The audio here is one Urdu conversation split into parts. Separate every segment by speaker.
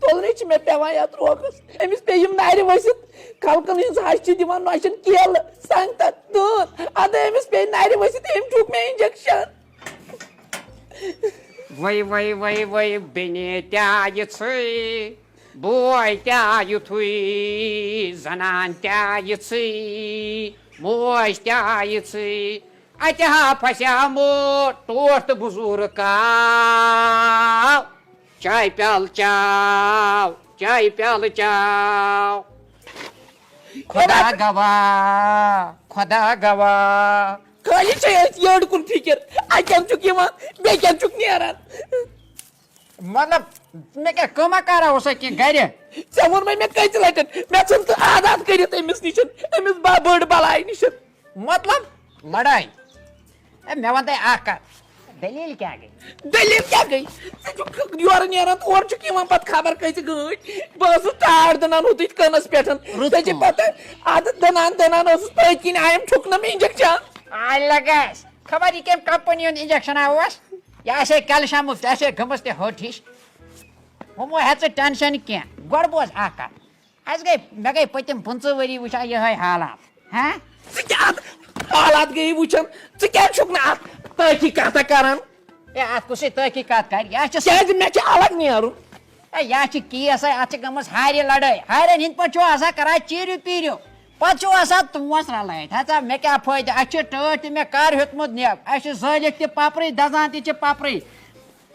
Speaker 1: سولنے مے پیوان یتھ روکس امس پہ یم نارِ ؤسِتھ کلکن ہٕنٛز ہش چھِ دِوان نۄشن کیلہٕ سنگتر دٲن ادٕ امس پے نارِ ؤسِتھ أمۍ ٹھوک مےٚ انجکشن
Speaker 2: وَے وَے وَے وَے بیٚنہِ تہِ آیہِ ژٕے بوے تہِ آیہِ زنان تہِ آیہِ ژٕے موج تہِ آیہِ ژٕے اتہِ ہا پھسیامو ٹوٹھ تہٕ بُزوٗرٕ کاو چایہِ پیالہٕ چاو چایہِ پیالہٕ چاو خۄدا گواہ خۄدا گواہ
Speaker 1: خٲلی چھے أسۍ یٔڈ کُن فِکر اکٮ۪ن چھُکھ یِوان بیٚکٮ۪ن چھُکھ نیران
Speaker 2: مطلب مےٚ کیٛاہ کٲمہ کارا اوسا کینٛہہ گرِ
Speaker 1: ژےٚ ووٚنمے مےٚ کٔژِ لٹہِ مےٚ ژھٕن تہٕ عادت کٔرِتھ أمِس نِش أمِس بٔڑ بلاے نِش
Speaker 2: مطلب لڑٲے مےٚ وَن تۄہہِ اکھ کتھ دٔلیٖل کیٛاہ گٔے
Speaker 1: دٔلیٖل کیٛاہ گٔے ژٕ چھُکھ یورٕ نیران اورٕ چھُکھ یِوان پتہٕ خبر کٔژِ گٲنٛٹۍ بہٕ ٲسٕس ٹاڑ دٕنان ہُتٕتھ کٔنس پٮ۪ٹھ ژےٚ چھِ پتہٕ ادٕ دٕنان ٲسٕس پٔتۍ کِنۍ آیم ٹھُکنم انجکشن
Speaker 2: آے لگاس خبر یہِ کمہِ کمپنی ہُنٛد انجکشن اوس یہِ آسہِ کیلشیمُک ژےٚ آسہِ گٔمٕژ تہِ ۂٹ ہِش ہُمو ہٮ۪ژ ژٕ ٹٮ۪نشن کینٛہہ گۄڈٕ بوز اکھ کتھ اَسہِ گٔے مےٚ گٔے پٔتِم 15 ؤری وٕچھان یِہے حالات ہاں
Speaker 1: ژٕ کیٛاہ حالات گٔیی وٕچھان ژٕ کیٛازِ چھُکھ نہٕ اتھ تٲقی کتھا کران
Speaker 2: ہے اتھ کُسٕے تحقیٖقات کرِ یہِ چھِ
Speaker 1: کیٛازِ مےٚ چھِ الگ نیرُن
Speaker 2: ہے یہِ چھِ کیس اتھ چھِ گٔمٕژ ہارِ لڑٲے ہارٮ۪ن ہِنٛدۍ پٲٹھۍ چھُو آسان کران چیٖرِو پیٖرِو پتہٕ چھُو آسان تونٛس رلٲیِتھ ہسا مےٚ کیٛاہ فٲیدٕ اَسہِ چھِ ٹٲٹھ تہِ مےٚ کر ہیوٚتمُت نٮ۪ب اَسہِ چھِ زٲلِتھ تہِ پپرٕے دزان تہِ چھِ پپرٕے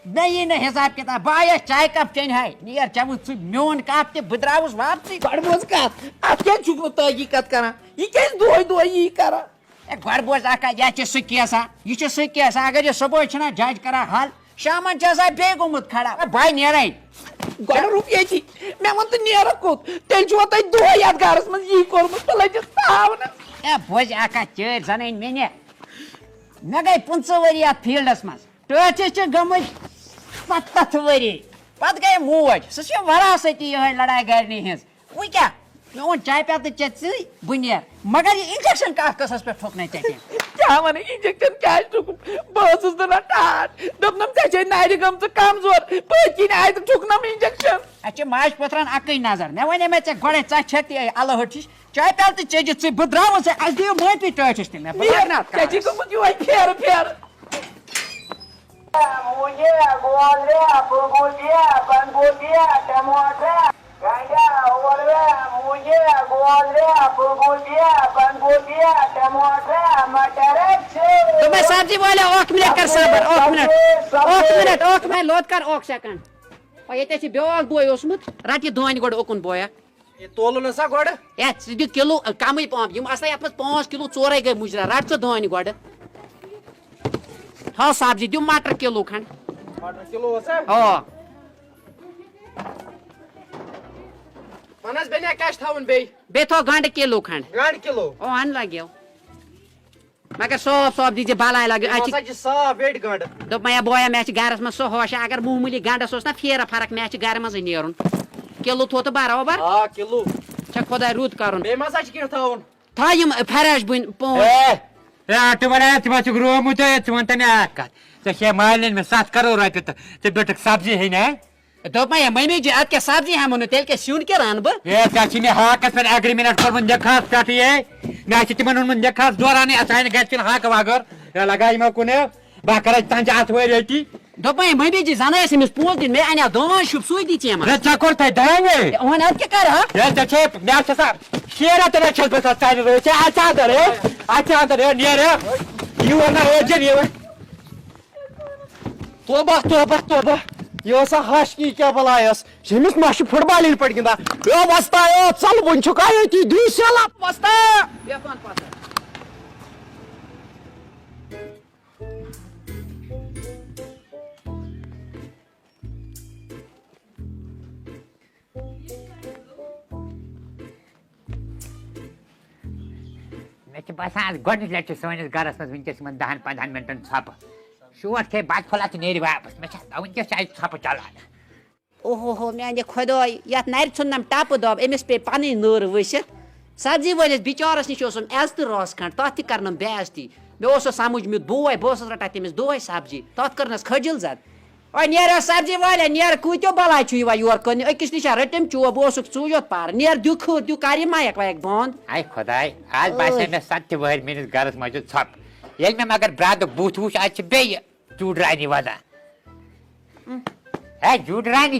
Speaker 2: مےٚ یی نہٕ حساب کِتاب بہٕ آیس چاے کپ چیٚنہِ ہاے نیر چٮ۪مہٕ ژٕ میون کپ تہِ بہٕ درٛاوُس واپسٕے
Speaker 1: گۄڈٕ بوز کتھ اتھ کیٛازِ چھُکھ نہٕ تحقیٖقت کران یہِ کیٛازِ دۄہے دۄہے یی کران
Speaker 2: ہے گۄڈٕ بوز اکھ کتھ یتھ چھِ سُہ کیسا یہِ چھُ سُہ کیسا اگر یہِ صبحٲے چھُنہ جج کران حل شامن چھِ آسان بیٚیہِ گوٚمُت کھڑا بہٕ نیرے
Speaker 1: گۄڈٕ رُک ییٚتی مےٚ ووٚن تہٕ نیرکھ کوٚت تیٚلہِ چھُوا تۄہہِ دۄہے یتھ گرس منٛز یی کوٚرمُت بہٕ لٔجِس تھاونس
Speaker 2: ہے بوزِ اکھ کتھ چٲرۍ زنٲنۍ مےٚ مےٚ گٔے 15 ؤری اتھ فیٖلڈس منٛز ٹٲٹھِس چھِ گٔمٕتۍ 17 ؤری پتہٕ گٔے موج سُہ چھِ وراثتی یِہے لڑاے گرنی ہٕنٛز وۄنۍ کیٛاہ مےٚ اوٚن چاے پیالہٕ تہٕ چےٚ ژٕے بہٕ نیر مگر یہِ انجکشن کتھ قٕصس پٮ۪ٹھ ٹھوکنَے ژےٚ
Speaker 1: کیٛاہ ونے انجکشن کیٛازِ ٹھُکُم بہٕ ٲسٕس دِوان ٹاٹھ دوٚپنم ژےٚ چھے نرِ گٔمژٕ کمزور پٔتۍ کِنۍ آیہِ تہٕ ٹھُکنم انجکشن
Speaker 2: اَسہِ چھِ ماجہِ پوٚترن اکٕے نظر مےٚ ونے مےٚ ژےٚ گۄڈے ژٕ چھکھ تہِ الہٕ ہٹ ہِش چاے پیالہٕ تہِ چیٚجہِ ژٕے بہٕ درٛاوُس اَسہِ دِیِو معٲفی ٹٲٹھِس تہِ مےٚ
Speaker 1: ژےٚ چھِ گوٚمُت یِہوے پھیرٕ پھیرٕ
Speaker 2: سبزی والے اکھ منٹ کر صبر اکھ منٹ لوت کر اکھ سیکنڈ ییٚتہِ چھِ بیٛاکھ بوے اوسمُت رٹ یہِ دانہِ گۄڈٕ اوکُن بویا
Speaker 1: تولُن ہسا گۄڈٕ
Speaker 2: ہے ژٕ دِ کِلوٗ کمٕے پہم یِم آسان یتھ منٛز 5 کِلوٗ ژورے گٔے مُجرا رٹ ژٕ دانہِ گۄڈٕ تھاو سبزی دِم مٹر کِلوٗ کھنڈ آ
Speaker 1: ون حظ بیٚنہِ کیٛاہ چھُ تھاوُن
Speaker 2: بیٚیہِ تھاو گنڈٕ کِلوٗ کھنڈ
Speaker 1: گنڈ کِلوٗ
Speaker 2: اَن لگیو مگر صاف صاف دیٖزِ بلاے لگیو
Speaker 1: صاف ویٹہِ گنڈٕ
Speaker 2: دوٚپ مےٚ بویا مےٚ چھِ گرس منٛز سُہ ہوشا اگر معموٗلی گنڈس اوس نا پھیرٕ فرق مےٚ چھِ گرٕ منٛزٕے نیرُن کِلوٗ تھوٚو تہٕ برابر
Speaker 1: آ کِلوٗ
Speaker 2: چھا خۄداے رُت کرُن
Speaker 1: بیٚیہِ ما سا چھُ کینٛہہ تھاوُن
Speaker 2: تھاو یِم فریش بٔنۍ 5
Speaker 3: ژٕ ما چھُکھ رومُت ژٕ وَن تہٕ مےٚ اکھ کتھ ژےٚ چھے مالٮ۪ن مےٚ 7 کرور رۄپیہِ تہٕ ژٕ دِتُکھ سبزی ہیٚنہِ
Speaker 2: دوٚپ مےٚ مٔمی جی ادٕ کیٛاہ سبزی ہٮ۪مو نہٕ تیٚلہِ کیٛاہ سیُن کیٛاہ رَنہٕ بہٕ
Speaker 3: ژےٚ چھُے مےٚ ہاکس پٮ۪ٹھ اگریمنٹ کوٚرمُت نِکاحس پٮ۪ٹھٕے مےٚ چھُ تِمن اوٚنمُت نِکاحس دورانٕے اَژٕ ہا نہٕ گرِ چھُنہٕ ہاکہٕ وغٲر لگا یِمو کُنہِ بہٕ کرے تہنٛدِ اَتھوٲرۍ أتی
Speaker 2: دوٚپ مٔمی جی زَنہٕ ٲسۍ أمِس پونٛسہٕ دِنۍ مےٚ اَنیو دان شُپ سُے دی ژےٚ
Speaker 3: ژےٚ کوٚر تَتہِ دانے
Speaker 2: وۄنۍ اَدٕ کیٛاہ کَرٕ ہا
Speaker 3: ژےٚ چھے مےٚ چھِ آسان 6 رٮ۪تن چھَس بہٕ آسان ژَرِ رٲژ اَچانٛدر نیرِ یور نہ ٲسۍ یِوان
Speaker 1: توبہ توبہ توبہ یہ ہسا ہش کی کیا بلاے یمس ما فٹ بال ان پٲٹھۍ گِنٛدان وستا ژل وۄنۍ چھُکھا ییٚتی دی سیلپ وستا
Speaker 3: مےٚ چھِ باسان گۄڈنِچ لٹہِ چھِ سٲنِس گرس منٛز وٕنکیٚس یِمن 10-15 منٹن ژھۄپہٕ شور کھے بتہٕ پھوٚلہ تہٕ نیرِ واپس مےٚ چھِ وٕنکیٚس چھِ اَتہِ ژھۄپہٕ چلان
Speaker 2: اوہو میانہِ خۄداے یتھ نرِ ژھُننم ٹپہٕ دب أمِس پیٚیہِ پنٕنۍ نٔر ؤسِتھ سبزی وٲلِس بِچارس نِش اوسُم عزتہٕ رٲژ کھنٛڈ تتھ تہِ کرنم بے عزتی مےٚ اوس سُہ سمجھمُت بوے بہٕ اوسُس رٹان تٔمِس دۄہے سبزی تتھ کٔرنس کھٔجِل زد نیرا سبزی والا نیر کۭتیو بلاے چھُ یِوان یور کٕننہِ أکِس نِش رٔٹِم چوب بہٕ اوسُکھ ژوٗ یوت پار نیر دِو خٲر دِو کر یہِ مایک وایک بنٛد
Speaker 3: اے خۄداے آز باسے مےٚ سَتہِ وٕہٕرۍ میٲنِس گرس منٛز چھُ ژھۄپ ییٚلہِ مےٚ مگر برادُک بُتھ وُچھ اَتہِ چھِ بیٚیہِ جوٗڈ رانی وَدان ہے جوٗڈ رانی